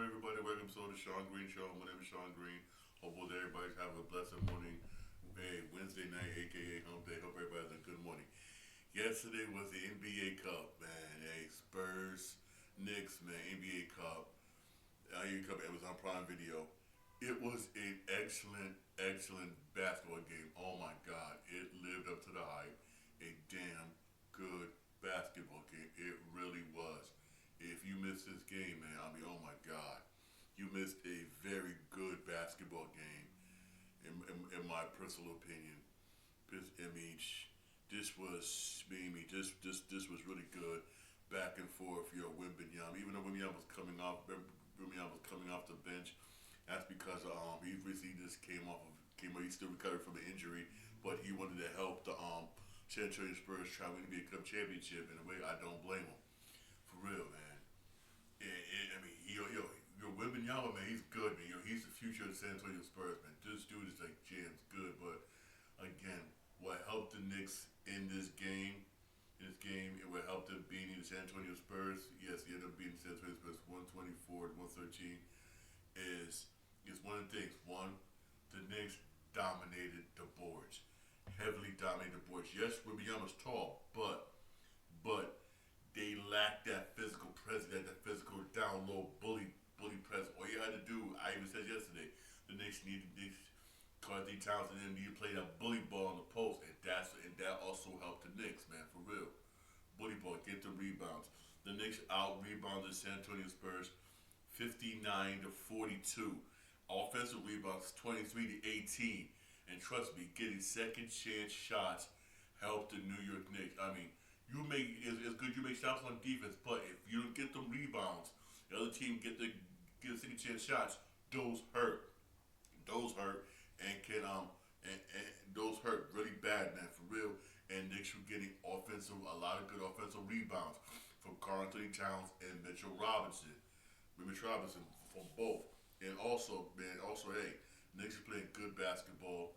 everybody? Welcome to the Sean Green Show. My name is Sean Green. Hope everybody's having a blessed morning. Hey, Wednesday night, aka Hump Day. Hope everybody has a good morning. Yesterday was the NBA Cup, man. Hey, Spurs, Knicks, man. NBA Cup. NBA Cup. It was on Prime Video. It was an excellent basketball game. Oh my God, it lived up to the hype. A damn good basketball game. It really was. If you missed this game, man, I mean, oh my God, you missed a very good basketball game, in my personal opinion. I mean, this was really good, back and forth. You know, Wimbenyama, even though Wimbenyama was coming off the bench, that's because he recently just came off, he still recovered from an injury, but he wanted to help the San Antonio Spurs try to be a cup championship. In a way, I don't blame him, for real, man. I mean, Wembanyama, man, he's good, man. He's the future of the San Antonio Spurs, man. This dude is like Jam's good, but again, what helped the Knicks it would help them beating the San Antonio Spurs. Yes, he ended up beating the San Antonio Spurs 124 to 113. Is one of the things. One, the Knicks dominated the boards, heavily dominated the boards. Yes, Wembanyama's tall, but they lacked that physical presence, that physical down low bully presence. All you had to do, I even said yesterday, the Knicks needed Carthy Townsend and need to play that bully ball on the post, and that also helped the Knicks, man, for real. Bully ball, get the rebounds. The Knicks out rebounded San Antonio Spurs 59 to 42. Offensive rebounds 23 to 18. And trust me, getting second chance shots helped the New York Knicks. I mean, it's good you make shots on defense, but if you don't get the rebounds, the other team get second chance shots, those hurt. Those hurt and can and those hurt really bad, man, for real. And Knicks were getting a lot of good offensive rebounds from Karl Anthony Towns and Mitchell Robinson. From both. And also, man, hey, Knicks are playing good basketball,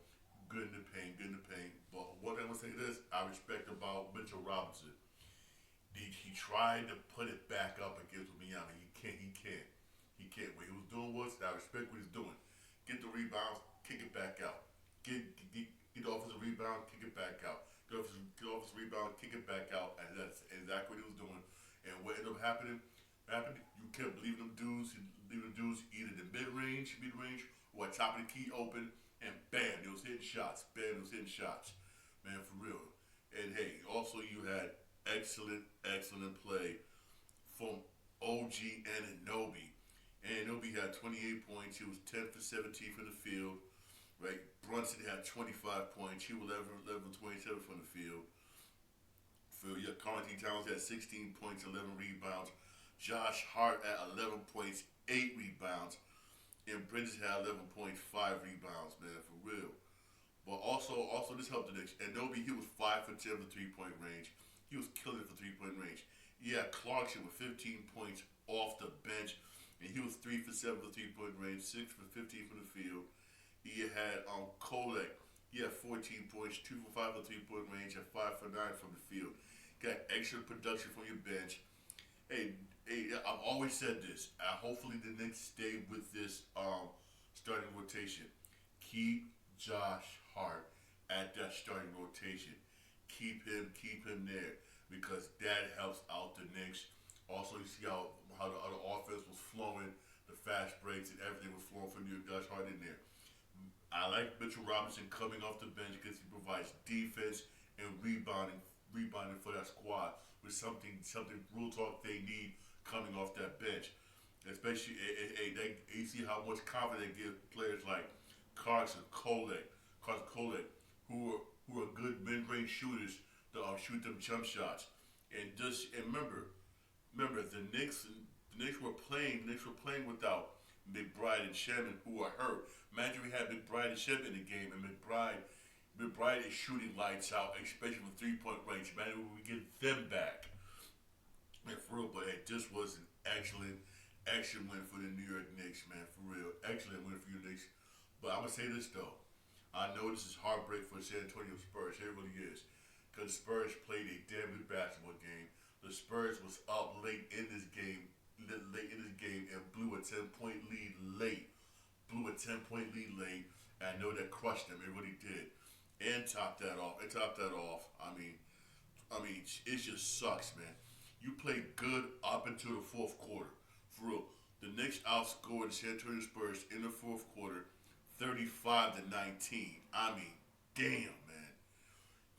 good in the paint. But one thing I'm gonna say this, I respect about Mitchell Robinson. He tried to put it back up against Wembanyama. He can't. What he was doing was, I respect what he's doing. Get the rebounds, kick it back out. Get the offensive rebound, kick it back out. Get the offensive rebound, kick it back out. And that's exactly what he was doing. And what ended up happening, you kept leaving them dudes either the mid-range, or top of the key open, and bam, they was hitting shots. Man, for real. And hey, also you had excellent play from OG Anunoby. Anunoby had 28 points. He was 10 for 17 from the field. Right? Brunson had 25 points. He was 11 for 27 from the field. Karl Anthony Towns had 16 points, 11 rebounds. Josh Hart at 11 points, 8 rebounds. And Bridges had 11.5 rebounds, man, for real. But also this helped the Knicks. And Nobi, he was 5 for 10 from 3-point range. He was killing it for 3-point range. Yeah, Clarkson with 15 points off the bench. And he was 3 for 7 for 3-point range, 6 for 15 from the field. He had Kolek. He had 14 points, 2 for 5 for 3-point range, and 5 for 9 from the field. Got extra production from your bench. Hey, I've always said this. Hopefully the Knicks stay with this starting rotation. Keep Josh Hart at that starting rotation. Keep him there, because that helps out the Knicks. Also, you see how the other offense was flowing, the fast breaks and everything was flowing for New York. Josh Hart in there. I like Mitchell Robinson coming off the bench because he provides defense and rebounding for that squad with something real talk they need coming off that bench. Especially, you see how much confidence they give players like Clarkson, Kolek, who are good mid-range shooters to shoot them jump shots. And remember, the Knicks were playing without McBride and Shedman, who are hurt. Imagine we had McBride and Shedman in the game, and McBride is shooting lights out, especially from 3-point range. Imagine when we get them back. Man, for real, but hey, this was an excellent win for the New York Knicks, man, for real. Excellent win for you Knicks. But I'm going to say this, though. I know this is heartbreak for the San Antonio Spurs. It really is. Because the Spurs played a damn good basketball game. The Spurs was up late in this game and blew a 10-point 10-point lead late, and I know that crushed them. It really did, and topped that off. It topped that off. I mean, it just sucks, man. You played good up until the fourth quarter. For real, the Knicks outscored the San Antonio Spurs in the fourth quarter, 35-19. I mean, damn, man.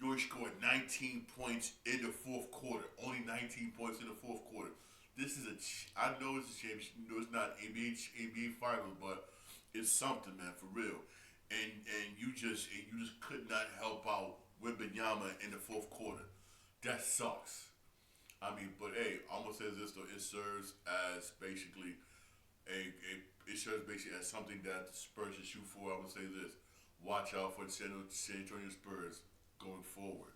You only scored 19 points in the fourth quarter. Only 19 points in the fourth quarter. This is I know it's a championship. You know it's not NBA Finals, but it's something, man, for real. And you just could not help out Wembanyama in the fourth quarter. That sucks. But hey, I'm gonna say this though. It serves as basically it serves basically as something that the Spurs should shoot for. I'm gonna say this: watch out for the San Antonio Spurs going forward.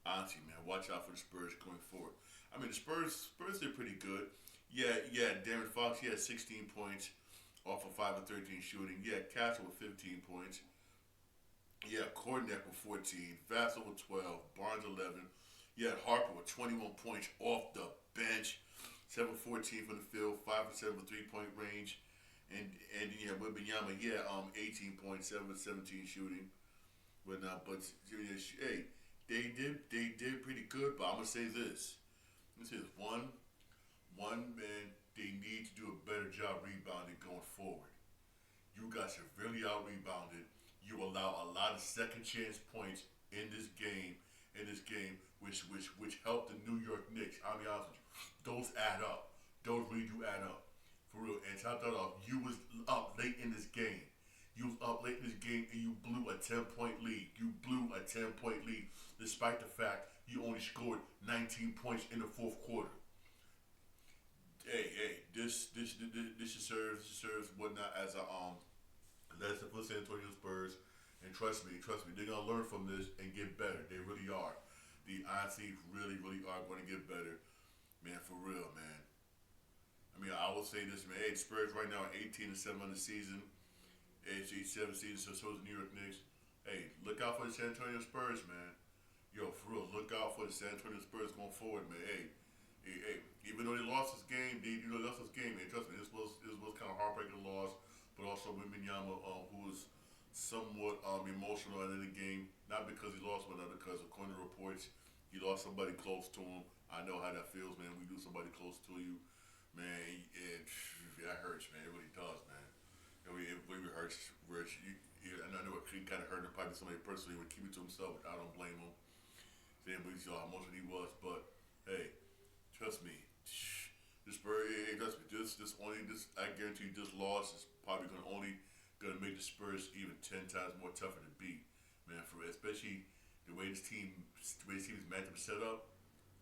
Honestly, man, watch out for the Spurs going forward. The Spurs did pretty good. Yeah. Darren Fox, he had 16 points off of 5 of 13 shooting. Yeah, Castle with 15 points. Yeah, Kornet with 14, Vassell with 12, Barnes 11. Yeah, Harper with 21 points off the bench, 7 of 14 from the field, 5 of 7 from 3-point range, and yeah, Wembanyama, 18 points, 7 of 17 shooting. But hey, they did pretty good. But I'm gonna say this. One man, they need to do a better job rebounding going forward. You got severely out rebounded. You allow a lot of second chance points in this game, which helped the New York Knicks. I'll be honest with you, those add up. Those really do add up, for real. And top that off, you was up late in this game. You was up late in this game and you blew a 10-point lead. You blew a 10-point lead, despite the fact you only scored 19 points in the fourth quarter. Hey, this serves whatnot as a lesson for San Antonio Spurs. And trust me, they're gonna learn from this and get better. They really are. The honestly really are going to get better, man. For real, man. I will say this, man. Hey, the Spurs right now are 18-7 on the season. It's 7 season, so is the New York Knicks. Hey, look out for the San Antonio Spurs, man. Yo, for real, look out for the San Antonio Spurs going forward, man. Hey. Even though they lost this game, man. Trust me, this was kind of heartbreaking loss, but also Wembanyama, who was somewhat emotional at the end of the game, not because he lost, but because according to reports, he lost somebody close to him. I know how that feels, man. When you lose somebody close to you, man, that hurts, man. It really does, man. It really hurts. I know it kind of hurt him, probably somebody personally would keep it to himself. I don't blame him. Saying we saw how emotional he was, but hey, trust me, I guarantee you, this loss is probably gonna make the Spurs even 10 times more tougher to beat, man. Especially the way this team is matchup set up,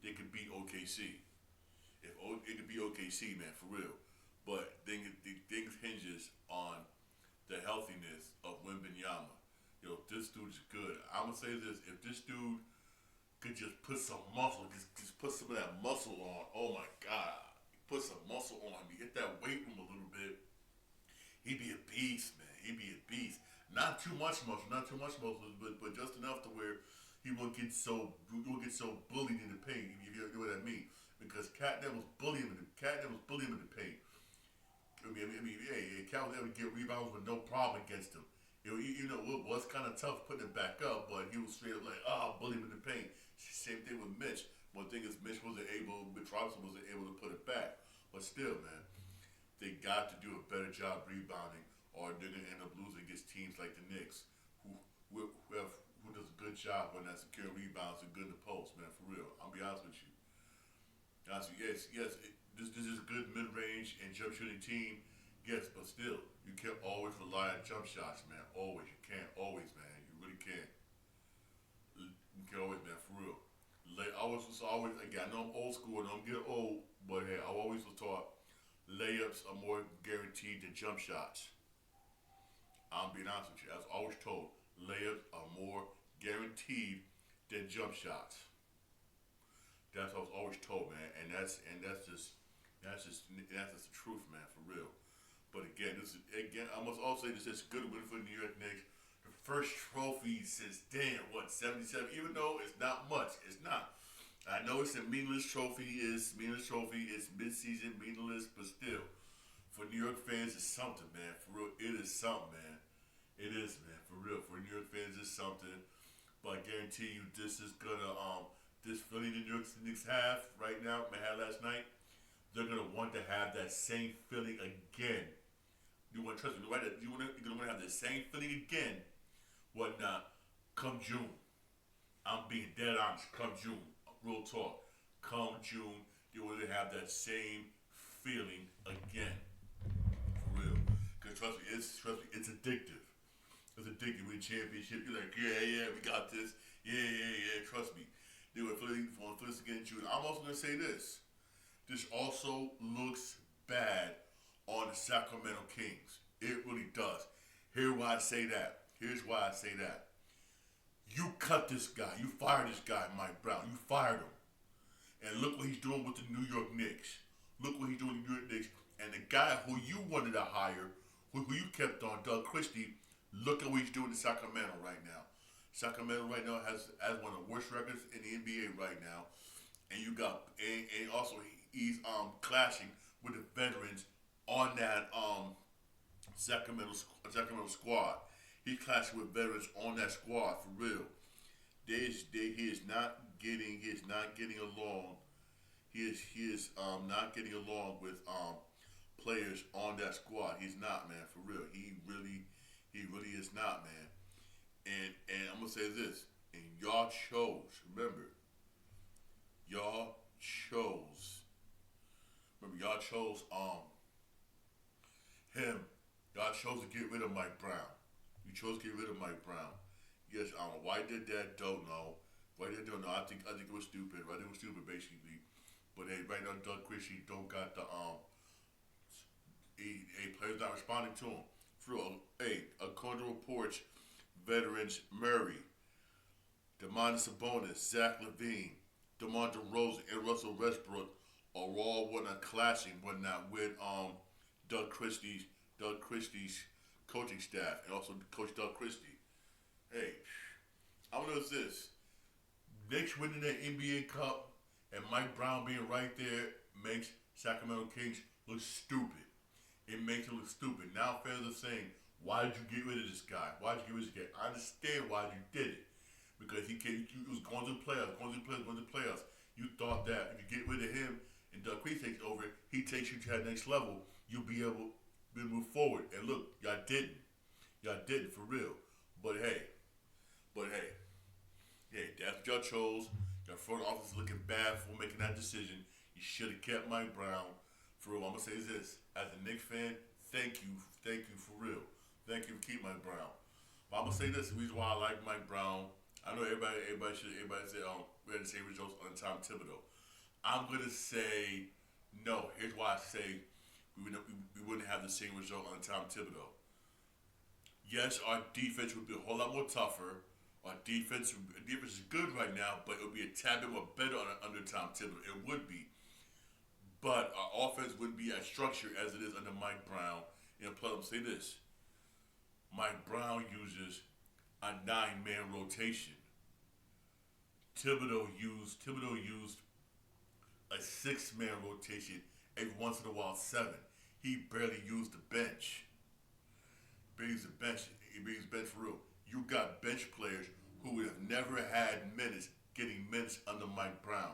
they could beat OKC. It could be OKC, man, for real. But the thing hinges on the healthiness of Wembanyama. This dude is good. I'm gonna say this: if this dude could just put some muscle, just put some of that muscle on. Oh my God, put some muscle on me. Hit that weight room a little bit. He'd be a beast, man. He'd be a beast. Not too much muscle, but just enough to where he won't get so bullied in the paint. If you know what I mean, because Cat was bullying him in the paint. Cat was able to get rebounds with no problem against him. It was kind of tough putting it back up, but he was straight up like, bully him in the paint. Same thing with Mitch. One thing is Mitch Robinson wasn't able to put it back. But still, man, they got to do a better job rebounding, or they're gonna end up losing against teams like the Knicks, who does a good job on that secure rebounds and good in the post, man. For real, I'll be honest with you. Honestly, yes, this is a good mid-range and jump shooting team. Yes, but still, you can't always rely on jump shots, man. Always, you can't always, man. You really can't. You can't always, man. For real. Again, I know I'm old school and I'm getting old, but hey, I always was taught layups are more guaranteed than jump shots. I'm being honest with you. I was always told layups are more guaranteed than jump shots. That's what I was always told, man, and that's just the truth, man, for real. But again, I must also say this is a good win for the New York Knicks. The first trophy since 77. Even though it's not much, it's not. I know it's a meaningless trophy. It's mid-season meaningless, but still, For New York fans, it's something, man. For real, it is something, man. It is, man. For real, for New York fans, it's something. But I guarantee you, this is gonna this feeling the New York Knicks have right now, they had last night. They're gonna want to have that same feeling again. You want to trust me? Right? You're gonna have the same feeling again. What not? Come June, I'm being dead honest. Come June, real talk. Come June, you want to have that same feeling again. For real. Cause trust me, it's addictive. It's addictive. Win championship, you're like, yeah, we got this. Yeah. Trust me. They were feeling this again in June. I'm also gonna say this. This also looks bad on the Sacramento Kings. It really does. Here's why I say that. Here's why I say that. You cut this guy. You fired this guy, Mike Brown. You fired him. And look what he's doing with the New York Knicks. Look what he's doing with the New York Knicks. And the guy who you wanted to hire, who you kept on, Doug Christie, look at what he's doing in Sacramento right now. Sacramento right now has one of the worst records in the NBA right now. And you got, and also he's clashing with the veterans on that Sacramento squad. He's clashing with veterans on that squad for real. He is not getting along. He is not getting along with players on that squad. He's not, man, for real. He really is not, man. And I'm gonna say this. And y'all chose. Remember, y'all chose. Y'all chose him. Y'all chose to get rid of Mike Brown. You chose to get rid of Mike Brown. Yes, I don't know why they did that. Don't know. Why they don't know. I think it was stupid. I think it was stupid basically. But hey, right now Doug Christie don't got the players not responding to him. For real, according to reports, veterans Murray, Domantas Sabonis, Zach LaVine, DeMar DeRozan, and Russell Westbrook are all clashing with Doug Christie's coaching staff and also Coach Doug Christie. Hey, I don't know if this Knicks winning that NBA Cup and Mike Brown being right there makes Sacramento Kings look stupid. It makes it look stupid. Now fans are saying, why did you get rid of this guy? Why did you get rid of this guy? I understand why you did it. Because he was going to the playoffs. You thought that if you get rid of him and Doug Christie takes over, he takes you to that next level, you'll be able to move forward. And look, y'all didn't. Y'all didn't for real. But hey, that's what y'all chose. Your front office is looking bad for making that decision. You should have kept Mike Brown. For real, I'm gonna say this. As a Knicks fan, thank you for real. Thank you for keeping Mike Brown. But I'm gonna say this, the reason why I like Mike Brown. I know everybody say we had the same results on Tom Thibodeau. I'm gonna say no. Here's why I say we wouldn't have the same result on Tom Thibodeau. Yes, our defense would be a whole lot more tougher. Our defense is good right now, but it would be a tad bit more better under Tom Thibodeau. It would be. But our offense wouldn't be as structured as it is under Mike Brown. And plus, I'm say this: Mike Brown uses a 9-man rotation. Thibodeau used a 6-man rotation. Every once in a while, 7. He barely used the bench. He brings bench for real. You got bench players who have never had minutes getting minutes under Mike Brown.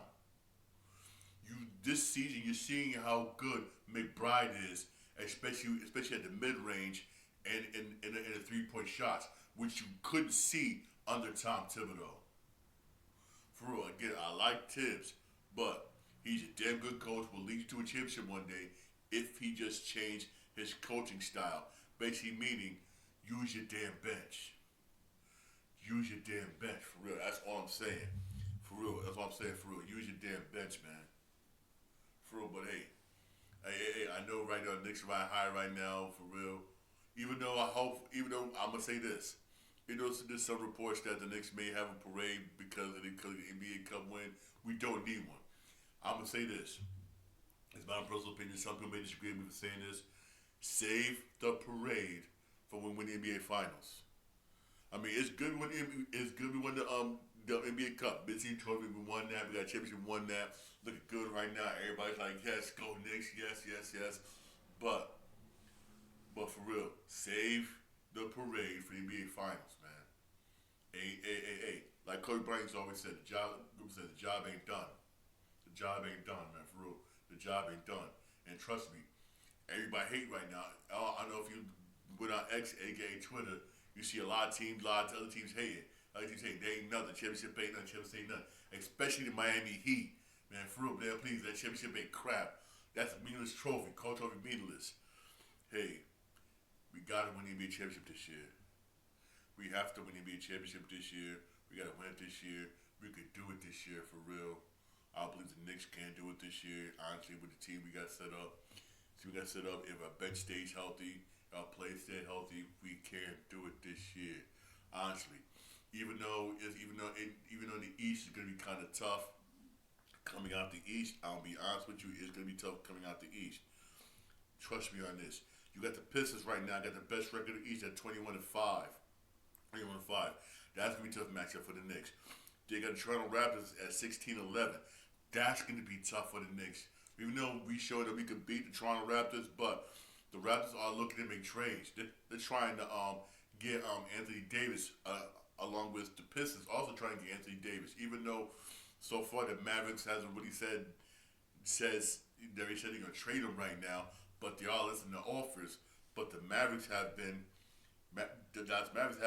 This season, you're seeing how good McBride is, especially at the mid-range and in the 3-point shots, which you couldn't see under Tom Thibodeau. For real, again, I like Tibbs, but he's a damn good coach. Will lead you to a championship one day if he just changed his coaching style. Basically meaning, use your damn bench. Use your damn bench, for real. That's all I'm saying. For real, that's all I'm saying, for real. Use your damn bench, man. For real, but hey, I know right now Knicks are riding high right now, for real. Even though I'm gonna say this, there's some reports that the Knicks may have a parade because of the NBA Cup win. We don't need one. I'm gonna say this. It's my personal opinion. Some people may disagree with me for saying this. Save the parade for when we win the NBA Finals. I mean, it's good when we won the NBA Cup. Big team trophy, we won that. We got a championship, we won that. Looking good right now. Everybody's like, yes, go Knicks, yes. But for real, save the parade for the NBA Finals, man. Like Kobe Bryant's always said, the job ain't done. The job ain't done, man, for real. The job ain't done. And trust me, everybody hate right now. I know if you went on X, aka Twitter, you see a lot of other teams hating. Other teams saying they ain't nothing. Championship ain't nothing. Championship ain't nothing. Especially the Miami Heat, man. For real, man, please, that championship ain't crap. That's a meaningless trophy. Call trophy meaningless. Hey, we gotta win the NBA championship this year. We have to win the NBA championship this year. We gotta win it this year. We could do it this year for real. I believe the Knicks can do it this year. Honestly, with the team we got set up. If our bench stays healthy, our players stay healthy, we can do it this year. Honestly, even though the East is gonna be kind of tough coming out the East. I'll be honest with you, it's gonna be tough coming out the East. Trust me on this. You got the Pistons right now. Got the best record in the East at 21-5. 21-5. That's gonna be a tough matchup for the Knicks. They got the Toronto Raptors at 16-11. That's gonna be tough for the Knicks. Even though we showed that we could beat the Toronto Raptors, but the Raptors are looking to make trades. They're trying to get Anthony Davis along with the Pistons also trying to get Anthony Davis. Even though so far the Mavericks hasn't really says they're gonna trade him right now, but they are listening to offers. But the Mavericks have been the Dallas Mavericks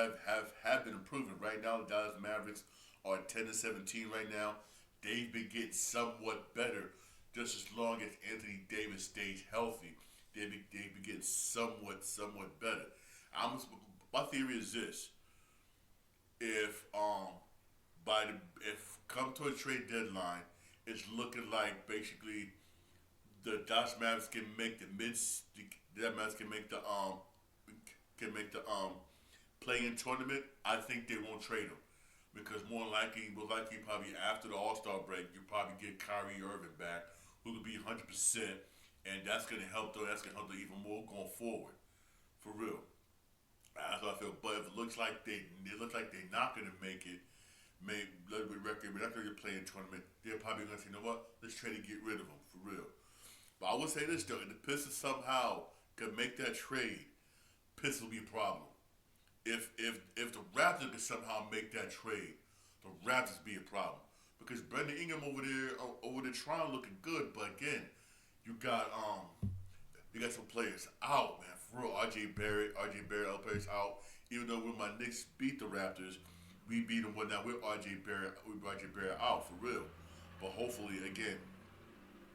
have been improving. Right now, the Dallas Mavericks are 10-17 right now. They've been getting somewhat better just as long as Anthony Davis stays healthy. They've been getting somewhat better. My theory is this: if come to a trade deadline, it's looking like basically the Dallas Mavericks can make the play-in tournament. I think they won't trade him because more likely probably after the All-Star break, you probably get Kyrie Irving back, who will be 100%, and that's gonna help them. That's gonna help them even more going forward, for real. That's how I feel. But if it looks like they're not gonna make it, maybe a little bit record, we're not gonna play in tournament. They're probably gonna say, you know what? Let's trade to get rid of them, for real. But I would say this though: if the Pistons somehow could make that trade, Pistons will be a problem. If the Raptors could somehow make that trade, the Raptors be a problem because Brandon Ingram over there trying looking good, but again, you got some players out, man. For real, RJ Barrett, other players out. Even though when my Knicks beat the Raptors, we beat them with RJ Barrett out for real. But hopefully, again,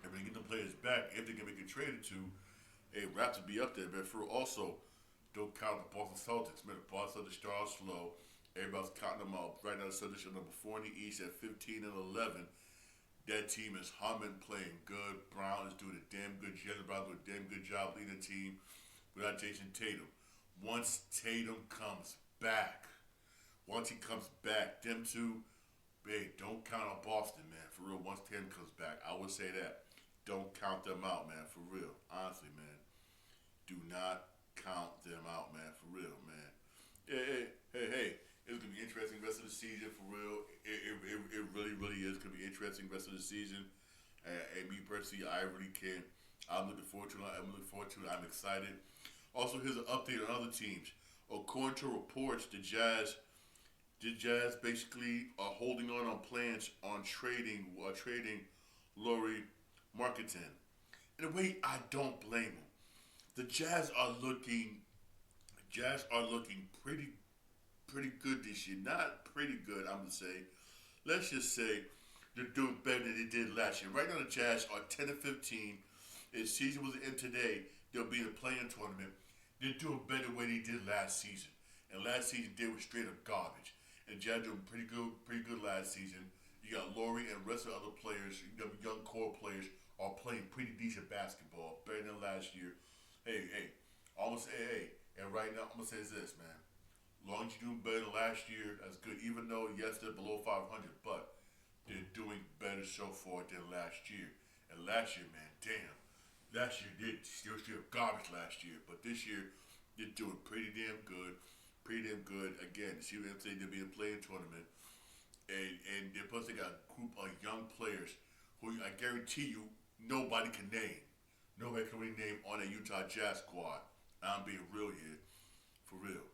if they get the players back, if they can make a trade or two, hey, Raptors be up there. But for real, also, don't count the Boston Celtics. Man, the Boston Celtics start slow. Everybody's counting them out. Right now, the Celtics are number 4 in the East at 15-11. That team is humming, playing good. Brown is doing a damn good job. Brown doing a damn good job leading the team without Jason Tatum. Once Tatum comes back, them two, hey, don't count on Boston, man. For real, once Tatum comes back, I would say that. Don't count them out, man. For real. Honestly, man. Do not count them out, man. For real, man. Hey. It's going to be interesting rest of the season, for real. It really is going to be interesting rest of the season. And me personally, I'm looking forward to it. I'm excited. Also, here's an update on other teams. According to reports, the Jazz basically are holding on plans on trading Lauri Markkanen. In a way, I don't blame them. The Jazz are looking pretty good this year. Not pretty good, I'm gonna say. Let's just say they're doing better than they did last year. Right now, the Jazz are 10-15. If the season was to end today, they'll be in a play-in tournament. They're doing better than they did last season. And last season they were straight up garbage. And the Jazz doing pretty good last season. You got Lauri and the rest of the other players, young core players, are playing pretty decent basketball, better than last year. Hey, and right now I'm gonna say this, man. As long as you're doing better than last year, that's good. Even though, yes, they're below 500, but they're doing better so far than last year. And last year, man, damn. Last year, they still garbage last year. But this year, they're doing pretty damn good. Again, see what I'm saying? They'll be in a play-in tournament. And plus, they got a group of young players who I guarantee you nobody can name. Nobody can really name on a Utah Jazz squad. I'm being real here, for real.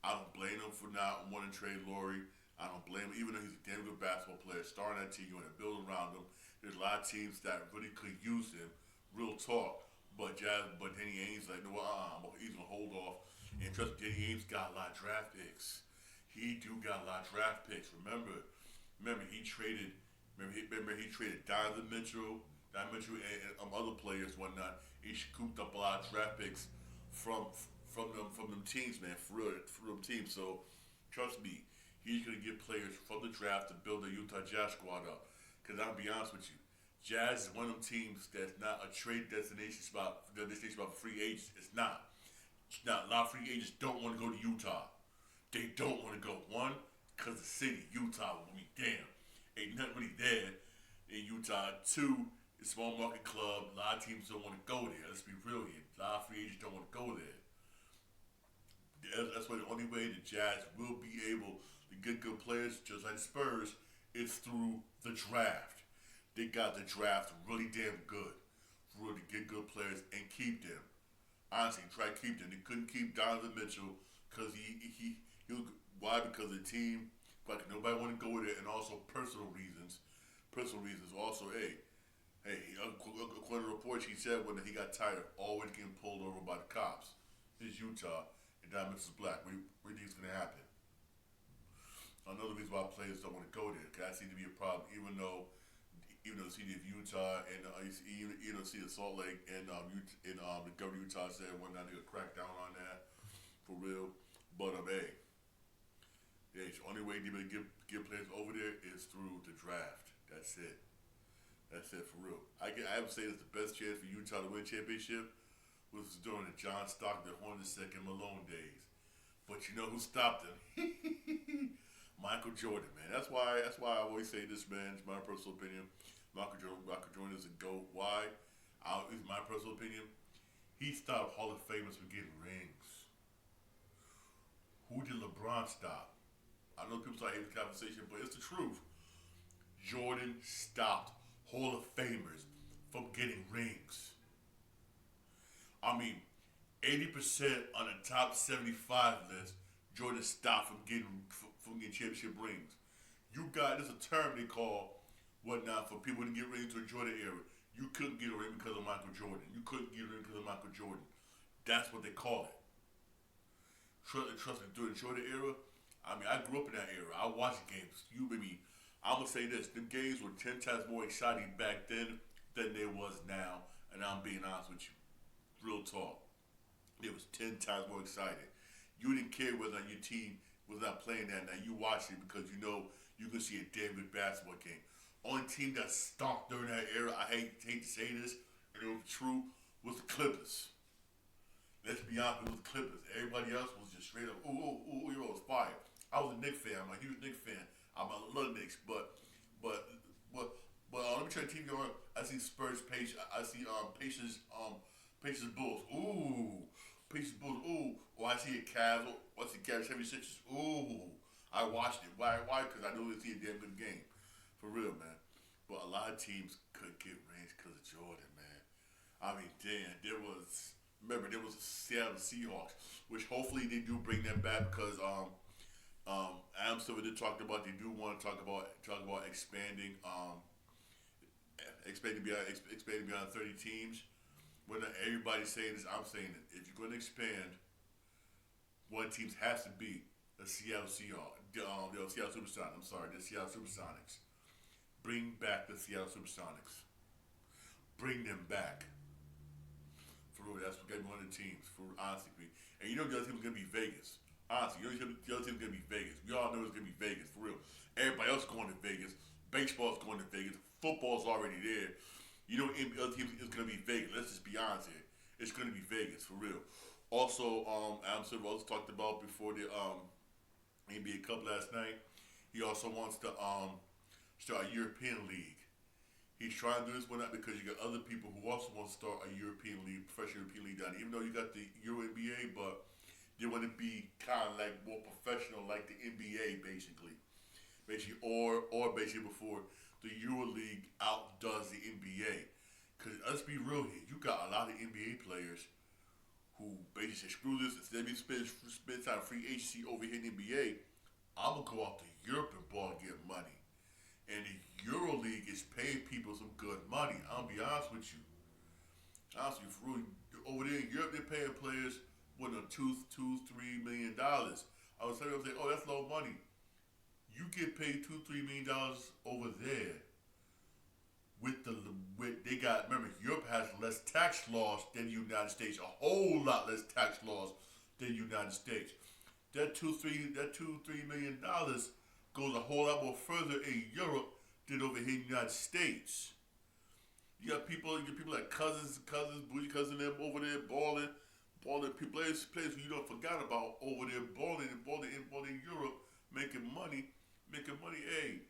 I don't blame him for not wanting to trade Laurie. I don't blame him, even though he's a damn good basketball player. Starting that team, you want to build around him. There's a lot of teams that really could use him. Real talk. But Danny Ainge like, no, he's gonna hold off. And trust me, Danny Ainge got a lot of draft picks. He do got a lot of draft picks. Remember he traded. Remember he traded Donovan Mitchell, and other players, whatnot. He scooped up a lot of draft picks from from them teams, man. For them teams. So trust me, he's gonna get players from the draft to build the Utah Jazz squad up. Cause I'll be honest with you, Jazz is one of them teams that's not a trade destination spot. The destination spot for free agents. It's not. Now, a lot of free agents don't want to go to Utah. They don't want to go. One, because the city, Utah, will be damn. Ain't nothing really there in Utah. Two, it's a small market club. A lot of teams don't want to go there. Let's be real here. A lot of free agents don't want to go there. That's why the only way the Jazz will be able to get good players, just like the Spurs, is through the draft. They got the draft really damn good. For real, to get good players and keep them. Honestly, try to keep them. They couldn't keep Donovan Mitchell because he was, why? Because the team, like nobody wanted to go with it, and also personal reasons. Personal reasons. Also, according to reports, he said when he got tired of always getting pulled over by the cops. It's Utah, and Donovan Mitchell's black. What do you think is going to happen? Another reason why players don't want to go there, because that seems to be a problem, even though the city of Utah and the city of Salt Lake and the governor of Utah said one night they would crack down on that for real. But the only way they will get players over there is through the draft. That's it. That's it for real. I would say it's the best chance for Utah to win a championship was during the John Stockton, Hornets second Malone days. But you know who stopped him? Michael Jordan, man. That's why I always say this, man. It's my personal opinion. Michael Jordan is a GOAT. Why? It's my personal opinion. He stopped Hall of Famers from getting rings. Who did LeBron stop? I know people start having this conversation, but it's the truth. Jordan stopped Hall of Famers from getting rings. I mean, 80% on the top 75 list, Jordan stopped from getting championship rings. There's a term they call whatnot for people to get rings to the Jordan era. You couldn't get a ring because of Michael Jordan. You couldn't get a ring because of Michael Jordan. That's what they call it. Trust me, during the Jordan era, I mean, I grew up in that era. I watched games. I'm gonna say this: the games were 10 times more exciting back then than they was now. And I'm being honest with you, real talk. It was 10 times more exciting. You didn't care whether your team was not playing that night. You watched it because you know you could see a damn good basketball game. Only team that stopped during that era, I hate to say this, and it was true, was the Clippers. Let's be honest, it was the Clippers. Everybody else was just straight up, it was fire. I was a Knicks fan. I'm a huge Knicks fan. I love Knicks, but let me try to keep going. I see Spurs, I see Pacers, Bulls. Pacers, Bulls. Or I see a Cavs. Or I see Cavs, 76ers. I watched it. Why? Because I know they see a damn good game. For real, man. But a lot of teams couldn't get rings because of Jordan, man. I mean, damn, there was the Seattle Seahawks, which hopefully they do bring them back because Adam Silver did talk about they do want to talk about expanding beyond 30 teams. When everybody's saying this, I'm saying it. If you're going to expand, one team has to be the Seattle Seahawks, the Seattle Supersonics. I'm sorry, the Seattle Supersonics. Bring back the Seattle Supersonics. Bring them back. For real, that's going to be one of the teams. For honestly, and you know the other team is going to be Vegas. Honestly, the other team is going to be Vegas. We all know it's going to be Vegas. For real, everybody else going to Vegas. Baseball's going to Vegas. Football's already there. You know, the other team is going to be Vegas. Let's just be honest here. It's going to be Vegas for real. Also, Adam Silver also talked about before the NBA Cup last night. He also wants to start a European league. He's trying to do this one not because you got other people who also want to start a European league, professional European league down. Even though you got the Euro NBA, but they want to be kind of like more professional, like the NBA, basically, or basically before the Euro League outdoes the NBA. Because let's be real here, you got a lot of NBA players who basically said, screw this, instead of me spend time free agency over here in the NBA, I'm going to go out to Europe and ball and get money. And the EuroLeague is paying people some good money. I'll be honest with you. Honestly, for real, over there in Europe, they're paying players with a $2-3 million. I was telling them, oh, that's low money. You get paid $2-3 million over there with they got. Remember, Europe has less tax laws than the United States. A whole lot less tax laws than the United States. That $2-3 million goes a whole lot more further in Europe than over here in the United States. You got people like cousins, bougie cousin them over there balling players who you don't forgot about over there balling in Europe, making money. Hey,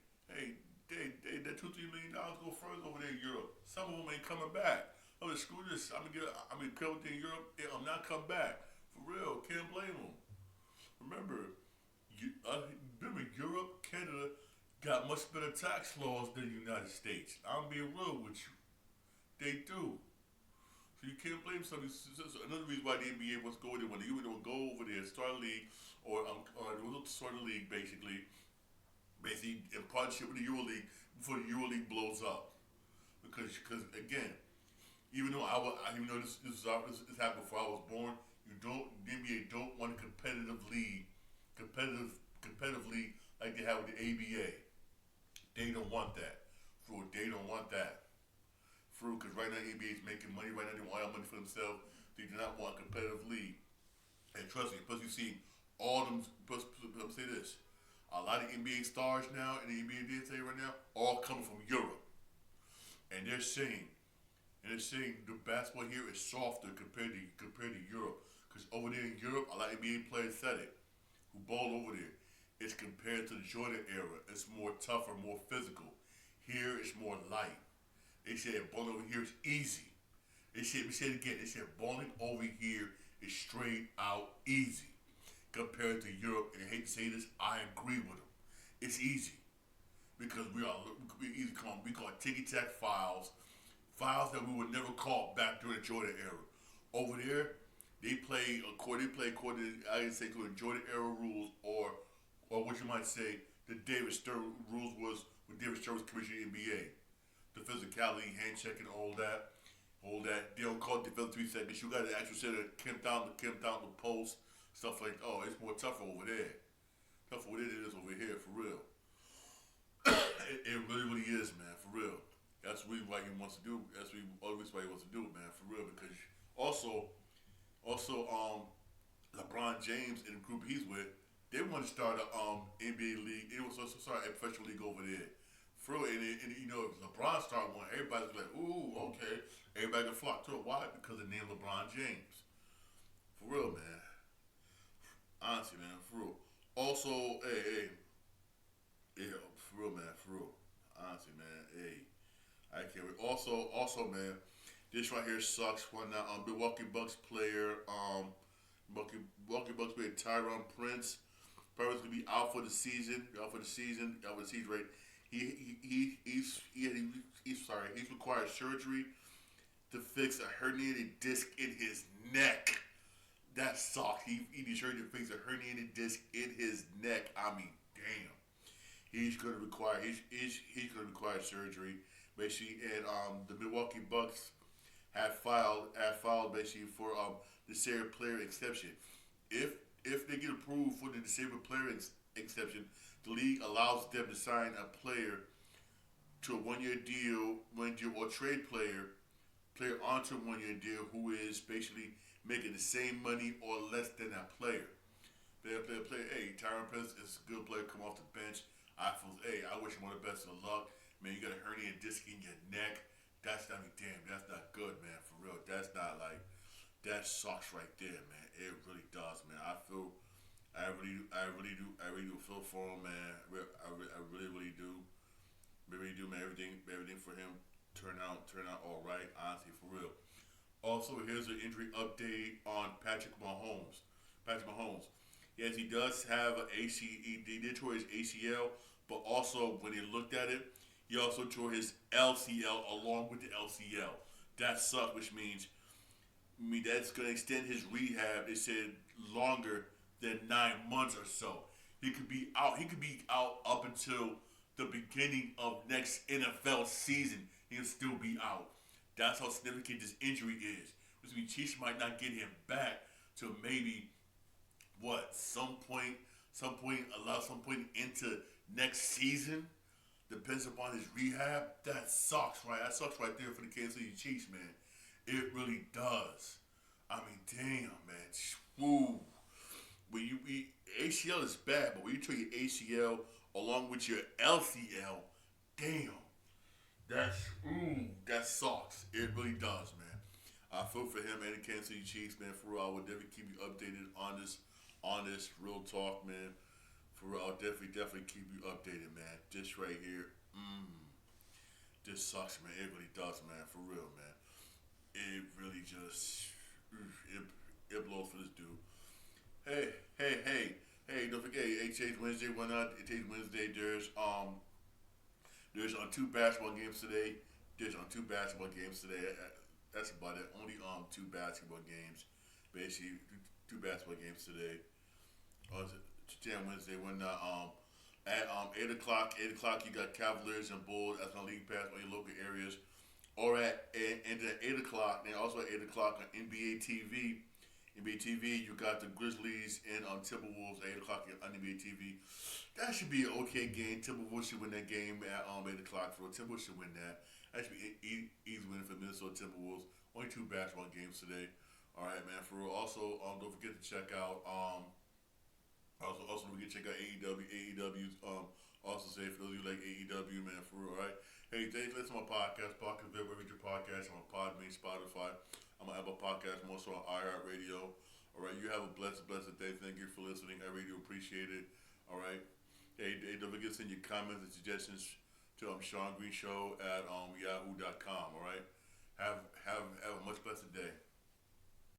that $2-3 million go further over there in Europe. Some of them ain't coming back. Oh, screw this. I'm gonna come in Europe. I'm not come back for real. Can't blame them. Remember, Europe, Canada got much better tax laws than the United States. I'm being real with you. They do. So you can't blame somebody. So another reason why the NBA wants to go there, when you would go over there, start a league, or start a league basically in partnership with the EuroLeague before the EuroLeague blows up. Because again, even though this happened before I was born, the NBA don't want a competitive league like they have with the ABA. They don't want that. They don't want that. Because right now the NBA is making money. Right now they want all money for themselves. They do not want a competitive league. And trust me, plus you see all them. Plus, say this: a lot of NBA stars now in the NBA today right now all coming from Europe, and they're saying the basketball here is softer compared to Europe. Because over there in Europe, a lot of NBA players said it, who ball over there. It's compared to the Jordan era. It's more tougher, more physical. Here it's more light. They said bowling over here is easy. They said it again. They said bowling over here is straight out easy compared to Europe. And I hate to say this, I agree with them. It's easy because we call it ticky tack files that we would never call back during the Jordan era. Over there, they play according to the Jordan era rules, or what you might say the David Stern rules was when David Stern was commissioning NBA. The physicality, hand checking, all that. They don't call it defensive 3 seconds. You got to actually set it, camp down the post, stuff like that. Oh, it's more tougher over there. Tougher than it is over here, for real. It really is, man, for real. That's really what he wants to do. That's really why he wants to do it, man, for real. Because also, LeBron James and the group he's with, they want to start a NBA league. It was also start a professional league over there. For real, and you know, if LeBron start one, everybody's like, ooh, okay. Everybody can flock to it. Why? Because of the name LeBron James. For real, man. Honestly, man, for real. Also, yeah, for real, man, for real. Honestly, man, I can't wait. Also, man, this right here sucks. When Milwaukee Bucks player, Milwaukee Bucks player Tyron Prince, probably gonna be out for the season. Right? He's required surgery to fix a herniated disc in his neck. That sucks. He needs surgery to fix a herniated disc in his neck. I mean, damn. He's gonna require surgery, basically. And the Milwaukee Bucks have filed basically for the disabled player exception. If they get approved for the disabled player exception, the league allows them to sign a player to a one-year deal, or trade player onto a one-year deal who is basically making the same money or less than that player. Player, hey, Tyron Prince is a good player, come off the bench. I wish him all the best of luck. Man, you got a herniated disc in your neck. That's not good, man, for real. That sucks right there, man. It really does, man. I really do feel for him, man. I really do. Really do, man. Everything for him turn out all right. Honestly, for real. Also, here's an injury update on Patrick Mahomes. Yes, he does have an he did tore his ACL, but also when he looked at it, he also tore his LCL along with the LCL. That sucks, which means I mean, that's going to extend his rehab. They said longer than 9 months or so. He could be out. He could be out up until the beginning of next NFL season. He'll still be out. That's how significant this injury is. Which means Chiefs might not get him back till maybe what some point into next season. Depends upon his rehab. That sucks, right? That sucks right there for the Kansas City Chiefs, man. It really does. I mean, damn, man. Woo. When you ACL is bad, but when you treat your ACL along with your LCL, damn, that sucks. It really does, man. I feel for him and the Kansas City Chiefs, man. For real, I will definitely keep you updated on this real talk, man. For real, I'll definitely keep you updated, man. This right here, this sucks, man. It really does, man. For real, man. It really just, it blows for this dude. Hey! Don't forget, today's Wednesday. Why not? Today's Wednesday. There's on two basketball games today. There's on two basketball games today. That's about it. Only two basketball games. Basically, two basketball games today. Today on Wednesday when at 8 o'clock, you got Cavaliers and Bulls. That's on League Pass on your local areas. Or at 8 o'clock, and also at 8 o'clock on NBA TV. NBA TV, you got the Grizzlies and Timberwolves at 8 o'clock on NBA TV. That should be an okay game. Timberwolves should win that game at 8 o'clock. For Timberwolves should win that. That should be an easy win for Minnesota Timberwolves. Only two basketball games today. All right, man. For real. Also, don't forget to check out. Also, we can check out AEW. AEW's also say for those of you like AEW, man. For real, all right. Hey, thanks for listening to my podcast. Podcast, wherever you get your podcast. I'm on Podbean, Spotify. I'm on Apple Podcast. I'm also on iHeartRadio. All right. You have a blessed day. Thank you for listening. I really appreciate it. All right. Hey, don't forget to send your comments and suggestions to Sean Green Show at yahoo.com. All right. Have a much blessed day.